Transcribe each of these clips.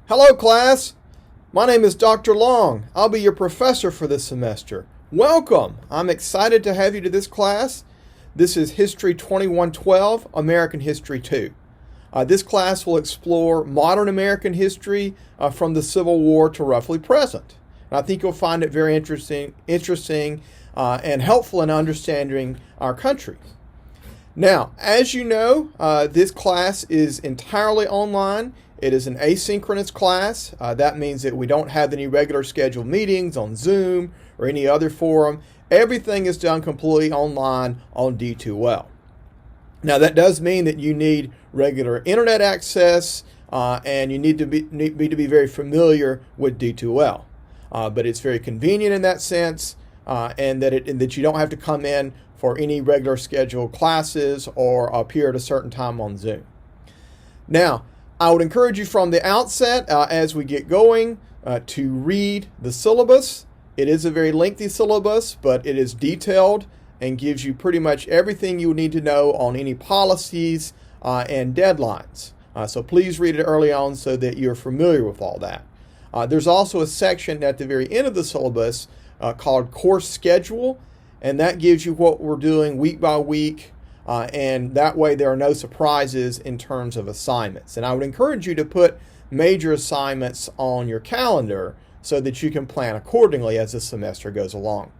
Hello, class. My name is Dr. Long. I'll be your professor for this semester. Welcome. I'm excited to have you to this class. This is History 2112, American History 2. This class will explore modern American history from the Civil War to roughly present. And I think you'll find it very interesting and helpful in understanding our country. Now, as you know, this class is entirely online. It is an asynchronous class. That means that we don't have any regular scheduled meetings on Zoom or any other forum. Everything is done completely online on D2L. Now, that does mean that you need regular internet access and you need to be very familiar with D2L. But it's very convenient in that sense, and that you don't have to come in for any regular scheduled classes or appear at a certain time on Zoom. Now, I would encourage you from the outset, as we get going, to read the syllabus. It is a very lengthy syllabus, but it is detailed and gives you pretty much everything you would need to know on any policies and deadlines. So please read it early on so that you're familiar with all that. There's also a section at the very end of the syllabus called Course Schedule, and that gives you what we're doing week by week. And that way there are no surprises in terms of assignments. And I would encourage you to put major assignments on your calendar so that you can plan accordingly as the semester goes along.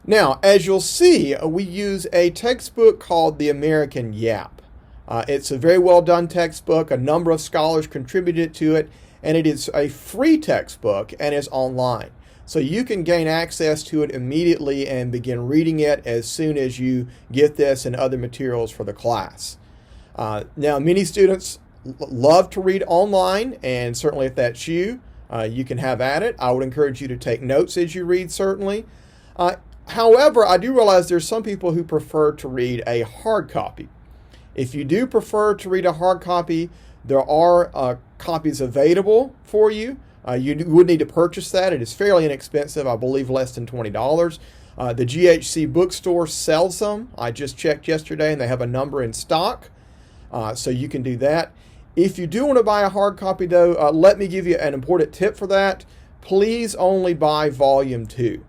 Now, as you'll see, we use a textbook called the American Yap. It's a very well done textbook. A number of scholars contributed to it, and it is a free textbook and is online. So you can gain access to it immediately and begin reading it as soon as you get this and other materials for the class. Now, many students love to read online, and certainly if that's you, you can have at it. I would encourage you to take notes as you read, certainly. However, I do realize there's some people who prefer to read a hard copy. If you do prefer to read a hard copy, there are copies available for you. You would need to purchase that. It is fairly inexpensive, I believe less than $20. The GHC bookstore sells them. I just checked yesterday and they have a number in stock, so you can do that. If you do want to buy a hard copy though, let me give you an important tip for that. Please only buy volume 2.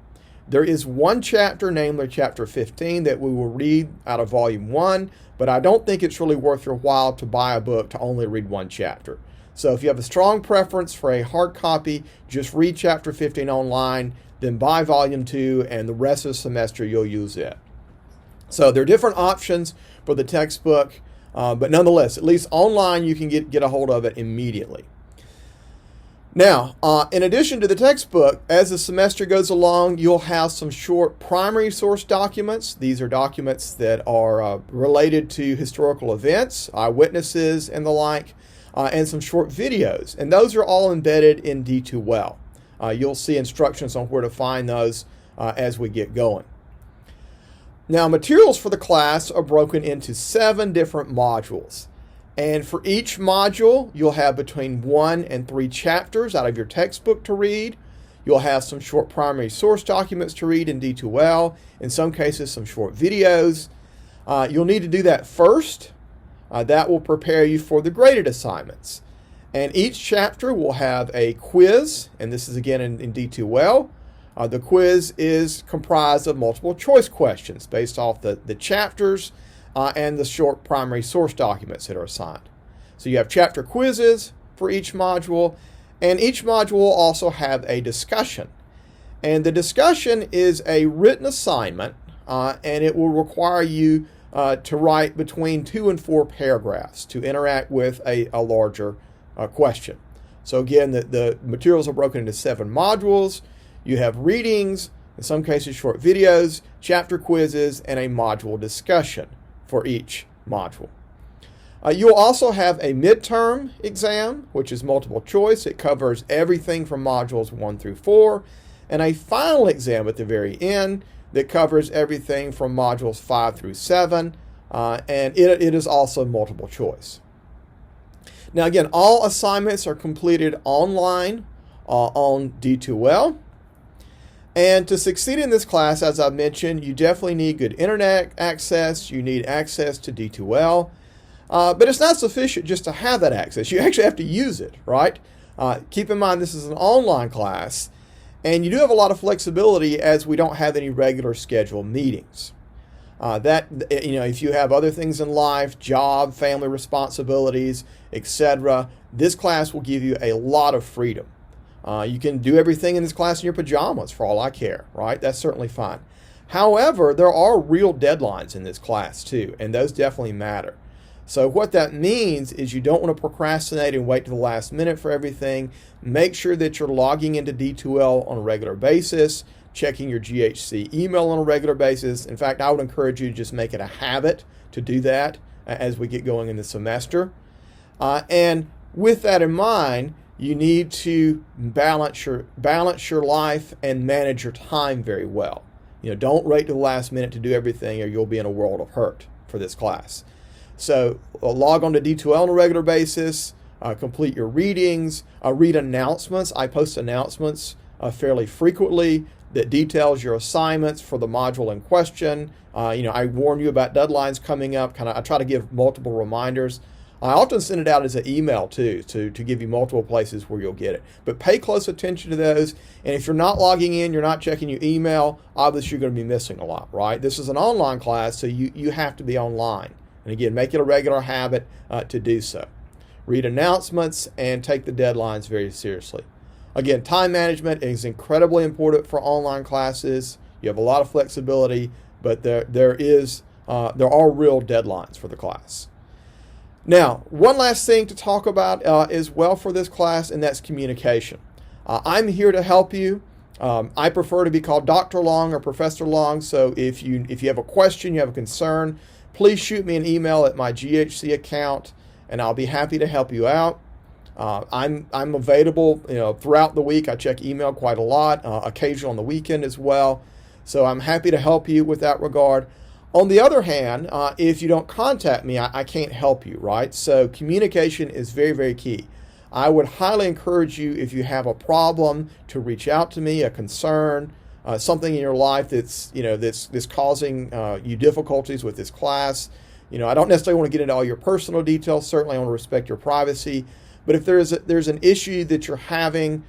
There is one chapter, namely chapter 15, that we will read out of volume 1, but I don't think it's really worth your while to buy a book to only read one chapter. So if you have a strong preference for a hard copy, just read chapter 15 online, then buy volume 2, and the rest of the semester you'll use it. So there are different options for the textbook, but nonetheless, at least online you can get a hold of it immediately. Now, in addition to the textbook, as the semester goes along, you'll have some short primary source documents. These are documents that are related to historical events, eyewitnesses, and the like. And some short videos, and those are all embedded in D2L. You'll see instructions on where to find those as we get going. Now, materials for the class are broken into 7 different modules, and for each module you'll have between 1 and 3 chapters out of your textbook to read. You'll have some short primary source documents to read in D2L, in some cases some short videos. You'll need to do that first. That will prepare you for the graded assignments. And each chapter will have a quiz, and this is again in D2L. The quiz is comprised of multiple choice questions based off the chapters and the short primary source documents that are assigned. So you have chapter quizzes for each module, and each module will also have a discussion. And the discussion is a written assignment, and it will require you to write between 2 and 4 paragraphs to interact with a larger question. So again, the materials are broken into 7 modules. You have readings, in some cases short videos, chapter quizzes, and a module discussion for each module. You'll also have a midterm exam, which is multiple choice. It covers everything from modules 1 through 4, and a final exam at the very end that covers everything from modules 5 through 7, and it is also multiple choice. Now again, all assignments are completed online on D2L. And to succeed in this class, as I mentioned, you definitely need good internet access. You need access to D2L. But it's not sufficient just to have that access. You actually have to use it, right? Keep in mind this is an online class, and you do have a lot of flexibility as we don't have any regular scheduled meetings. If you have other things in life, job, family responsibilities, etc., this class will give you a lot of freedom. You can do everything in this class in your pajamas for all I care, right? That's certainly fine. However, there are real deadlines in this class too, and those definitely matter. So what that means is you don't want to procrastinate and wait to the last minute for everything. Make sure that you're logging into D2L on a regular basis, checking your GHC email on a regular basis. In fact, I would encourage you to just make it a habit to do that as we get going in the semester. And with that in mind, you need to balance your life and manage your time very well. Don't wait to the last minute to do everything, or you'll be in a world of hurt for this class. So log on to D2L on a regular basis, complete your readings, read announcements. I post announcements fairly frequently that details your assignments for the module in question. I warn you about deadlines coming up. I try to give multiple reminders. I often send it out as an email too, to give you multiple places where you'll get it. But pay close attention to those. And if you're not logging in, you're not checking your email, obviously you're going to be missing a lot, right? This is an online class, so you have to be online. And again, make it a regular habit to do so. Read announcements and take the deadlines very seriously. Again, time management is incredibly important for online classes. You have a lot of flexibility, but there are real deadlines for the class. Now, one last thing to talk about as well for this class, and that's communication. I'm here to help you. I prefer to be called Dr. Long or Professor Long, so if you have a question, you have a concern, please shoot me an email at my GHC account, and I'll be happy to help you out. I'm available throughout the week. I check email quite a lot, occasionally on the weekend as well. So I'm happy to help you with that regard. On the other hand, if you don't contact me, I can't help you, right? So communication is very, very key. I would highly encourage you, if you have a problem, to reach out to me, a concern, something in your life that's causing you difficulties with this class. I don't necessarily want to get into all your personal details. Certainly I want to respect your privacy. But if there's an issue that you're having,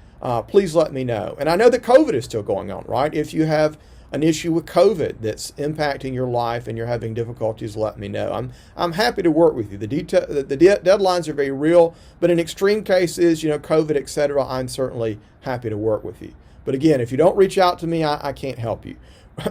please let me know. And I know that COVID is still going on, right? If you have an issue with COVID that's impacting your life and you're having difficulties, let me know. I'm happy to work with you. The deadlines are very real, but in extreme cases, COVID, etc., I'm certainly happy to work with you. But again, if you don't reach out to me, I can't help you.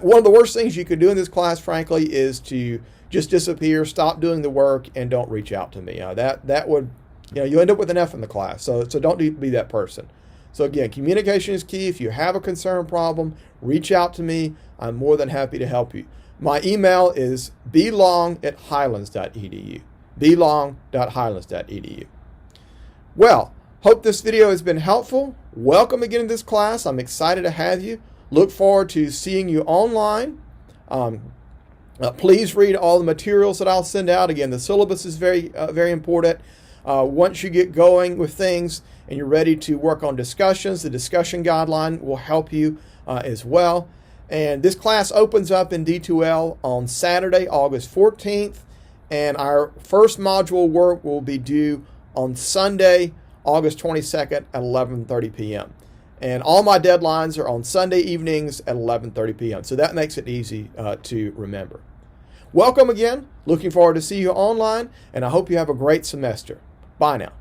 One of the worst things you could do in this class, frankly, is to just disappear, stop doing the work, and don't reach out to me. That would, you end up with an F in the class. So don't be that person. So again, communication is key. If you have a concern problem, reach out to me. I'm more than happy to help you. My email is blong@highlands.edu. blong.highlands.edu. Well, hope this video has been helpful. Welcome again to this class. I'm excited to have you. Look forward to seeing you online. Please read all the materials that I'll send out. Again, the syllabus is very, very important. Once you get going with things and you're ready to work on discussions, the discussion guideline will help you as well. And this class opens up in D2L on Saturday, August 14th, and our first module work will be due on Sunday, August 22nd at 11:30 p.m. And all my deadlines are on Sunday evenings at 11:30 p.m. So that makes it easy to remember. Welcome again. Looking forward to see you online, and I hope you have a great semester. Bye now.